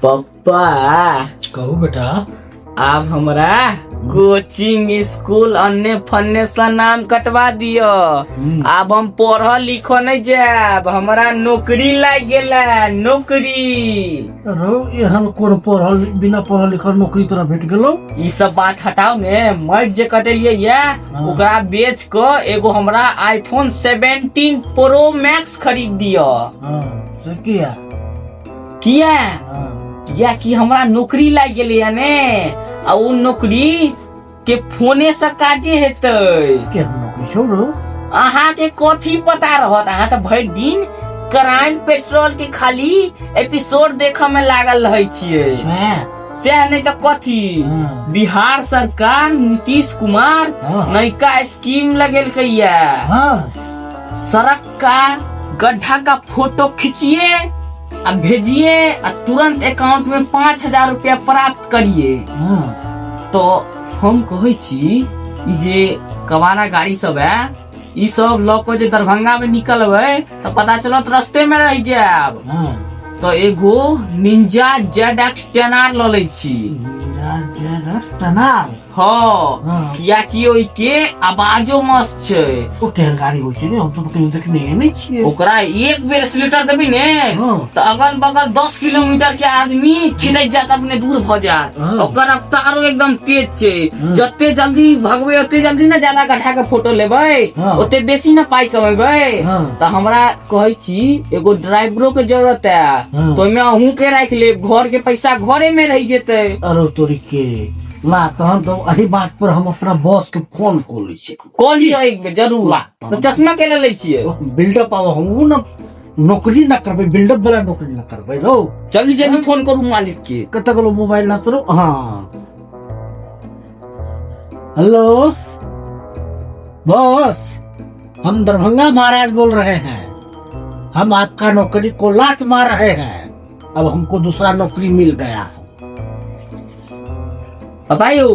पप्पा कहू बेटा। आप हमरा कोचिंग स्कूल अन्य फन्ने से नाम कटवा दियो। अब हम पढ़ लिख नहीं जाब, हमरा नौकरी लग गेला। नौकरी एहन कोन पढ़ल बिना पढ़ल लिखल नौकरी तोरा भेट गेलो? ई सब बात हटाओ ने। मर्द जे कटेलिए या ओकरा बेच क एगो हमरा आईफोन 17 प्रो मैक्स खरीद दियो। किया किया कि हमरा नौकरी लग गेलै या ने, आ उ नौकरी के फोने से काजे हेतै। के नौकरी छोड़ो। अहाँ के कथी पता रहत? अहाँ तो भरि दिन क्राइम पेट्रोल के खाली एपिसोड देखऽ में लागल रहे छियै। सह नहीं तो कथी। बिहार सरकार नीतीश कुमार नयका स्कीम लगेलकै या। सड़क का गड्ढा का फोटो खींचिए और भेजिए और तुरंत अकाउंट में 5,000 रुपया प्राप्त करिए। तो हम कहे छी ई जे कबाड़ा गाड़ी सब है, ई सब लोग जे दरभंगा में निकलबे तो पता चलत रास्ते में रह जाब। तो एगो निंजा ZX 10R ल लै छी। हाँ, किया कि ओइ के आवाजो मस्त छै। ओ केहन गाड़ी होय छै रे? हम तो कहियो देखने नहीं छियै। ओकरा एक बेर एक्सीलेटर देबी ने तो अगल बगल 10 किलोमीटर के आदमी छिड़क जात, अपने दूर भ जात। ओकर रफ्तारो एकदम तेज छै। जते जल्दी भगवे ओते जल्दी ना ज्यादा गड्ढा के फोटो लेबै, ओते बेसी ना पाई कमेबै। तो हमरा कहै छी एगो ड्राइवरो के जरूरत है, तो मैं अहूँ के राख लेब। घर के पैसा घरे में रह जेतै। अरे तोरी के ला तहन तो अही बात पर हम अपना बॉस के फोन कॉल छी। कॉल एक बेर जरूर ला। तो चश्मा के ले छिए? बिल्डअप आवा हम ना नौकरी ना करबे, बिल्डअप वाला नौकरी ना करबे। लो जल्दी जल्दी फोन करू मालिक के। कत गलो मोबाइल ना करो। हाँ हेलो बॉस, हम दरभंगा महाराज बोल रहे हैं। हम आपका नौकरी को लात मार रहे हैं। अब हमको दूसरा नौकरी मिल गया है। बताइयो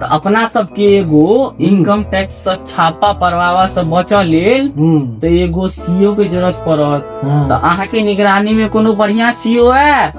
तो अपना सबके एगो इनकम टैक्स से छापा परवावा से बचल लेल तो एगो सीओ के जरूरत पड़त। तो अहाँ के निगरानी में कोनो बढ़िया सीओ है?